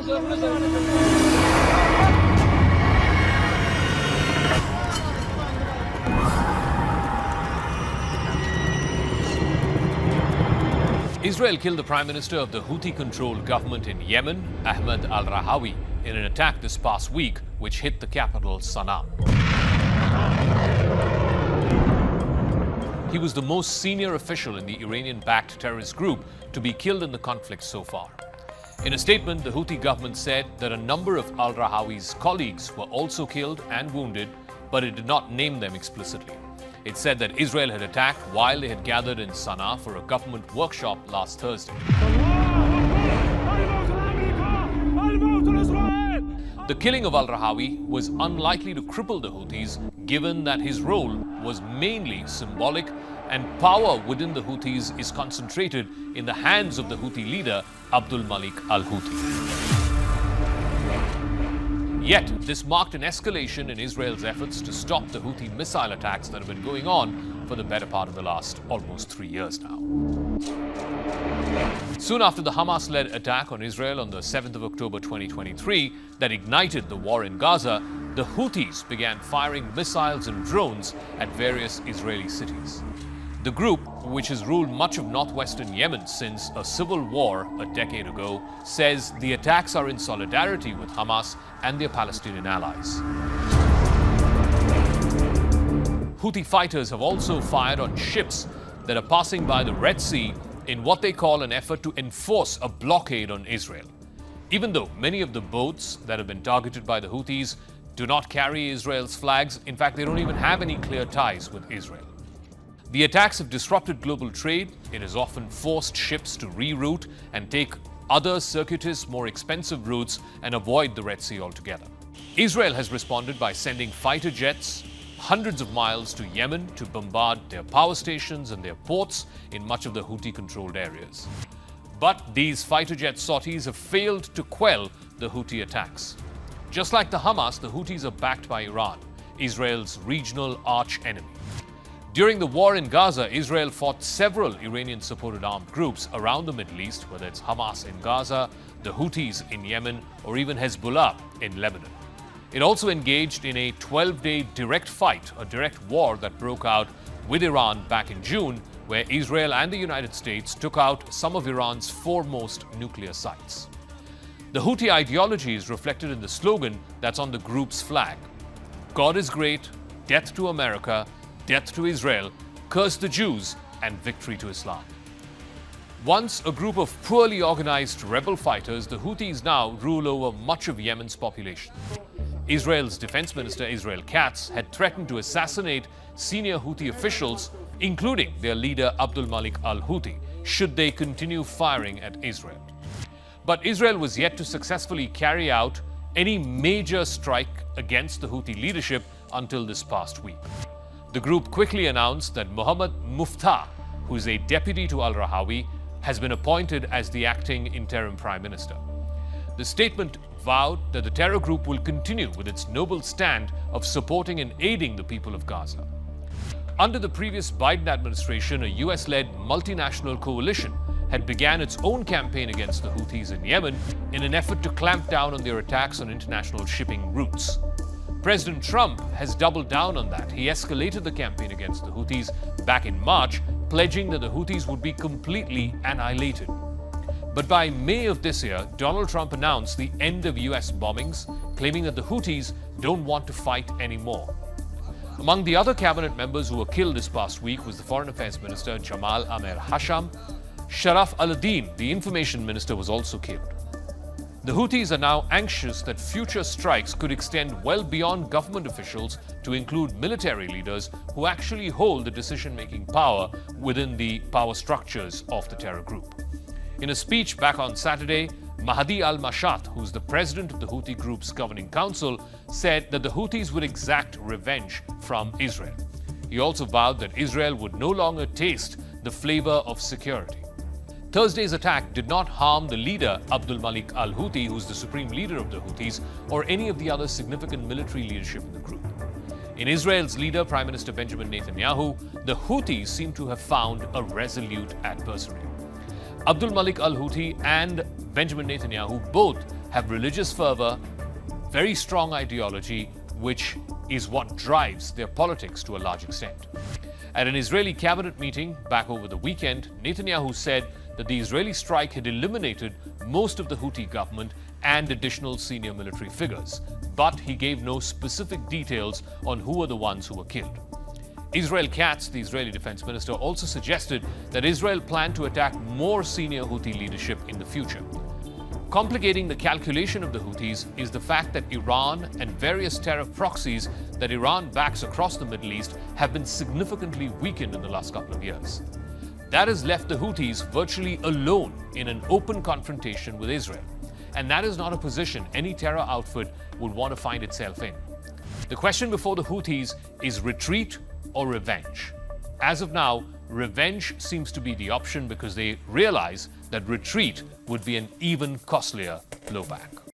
Israel killed the Prime Minister of the Houthi-controlled government in Yemen, Ahmed al-Rahawi, in an attack this past week which hit the capital, Sana'a. He was the most senior official in the Iranian-backed terrorist group to be killed in the conflict so far. In a statement, the Houthi government said that a number of al-Rahawi's colleagues were also killed and wounded, but it did not name them explicitly. It said that Israel had attacked while they had gathered in Sana'a for a government workshop last Thursday. The killing of al-Rahawi was unlikely to cripple the Houthis, given that his role was mainly symbolic and power within the Houthis is concentrated in the hands of the Houthi leader, Abdul Malik al-Houthi. Yet, this marked an escalation in Israel's efforts to stop the Houthi missile attacks that have been going on for the better part of the last almost 3 years now. Soon after the Hamas-led attack on Israel on the 7th of October 2023 that ignited the war in Gaza, the Houthis began firing missiles and drones at various Israeli cities. The group, which has ruled much of northwestern Yemen since a civil war a decade ago, says the attacks are in solidarity with Hamas and their Palestinian allies. Houthi fighters have also fired on ships that are passing by the Red Sea in what they call an effort to enforce a blockade on Israel. Even though many of the boats that have been targeted by the Houthis do not carry Israel's flags, in fact, they don't even have any clear ties with Israel. The attacks have disrupted global trade. It has often forced ships to reroute and take other circuitous, more expensive routes and avoid the Red Sea altogether. Israel has responded by sending fighter jets hundreds of miles to Yemen to bombard their power stations and their ports in much of the Houthi-controlled areas. But these fighter jet sorties have failed to quell the Houthi attacks. Just like the Hamas, the Houthis are backed by Iran, Israel's regional arch-enemy. During the war in Gaza, Israel fought several Iranian-supported armed groups around the Middle East, whether it's Hamas in Gaza, the Houthis in Yemen, or even Hezbollah in Lebanon. It also engaged in a 12-day direct fight, a direct war that broke out with Iran back in June, where Israel and the United States took out some of Iran's foremost nuclear sites. The Houthi ideology is reflected in the slogan that's on the group's flag: God is great, death to America, death to Israel, curse the Jews, and victory to Islam. Once a group of poorly organized rebel fighters, the Houthis now rule over much of Yemen's population. Israel's Defense Minister Israel Katz had threatened to assassinate senior Houthi officials, including their leader Abdul Malik al-Houthi, should they continue firing at Israel. But Israel was yet to successfully carry out any major strike against the Houthi leadership until this past week. The group quickly announced that Mohammad Muftah, who is a deputy to al-Rahawi, has been appointed as the acting interim prime minister. The statement vowed that the terror group will continue with its noble stand of supporting and aiding the people of Gaza. Under the previous Biden administration, a US-led multinational coalition had began its own campaign against the Houthis in Yemen in an effort to clamp down on their attacks on international shipping routes. President Trump has doubled down on that. He escalated the campaign against the Houthis back in March, pledging that the Houthis would be completely annihilated. But by May of this year, Donald Trump announced the end of US bombings, claiming that the Houthis don't want to fight anymore. Among the other cabinet members who were killed this past week was the Foreign Affairs Minister Jamal Amer Hasham. Sharaf al-Din, the Information Minister, was also killed. The Houthis are now anxious that future strikes could extend well beyond government officials to include military leaders who actually hold the decision-making power within the power structures of the terror group. In a speech back on Saturday, Mahdi al-Mashat, who's the president of the Houthi group's governing council, said that the Houthis would exact revenge from Israel. He also vowed that Israel would no longer taste the flavor of security. Thursday's attack did not harm the leader, Abdul Malik al-Houthi, who's the supreme leader of the Houthis, or any of the other significant military leadership in the group. In Israel's leader, Prime Minister Benjamin Netanyahu, the Houthis seem to have found a resolute adversary. Abdul Malik al-Houthi and Benjamin Netanyahu both have religious fervor, very strong ideology, which is what drives their politics to a large extent. At an Israeli cabinet meeting back over the weekend, Netanyahu said that the Israeli strike had eliminated most of the Houthi government and additional senior military figures, but he gave no specific details on who were the ones who were killed. Israel Katz, the Israeli defense minister, also suggested that Israel planned to attack more senior Houthi leadership in the future. Complicating the calculation of the Houthis is the fact that Iran and various terror proxies that Iran backs across the Middle East have been significantly weakened in the last couple of years. That has left the Houthis virtually alone in an open confrontation with Israel. And that is not a position any terror outfit would want to find itself in. The question before the Houthis is retreat or revenge. As of now, revenge seems to be the option because they realize that retreat would be an even costlier blowback.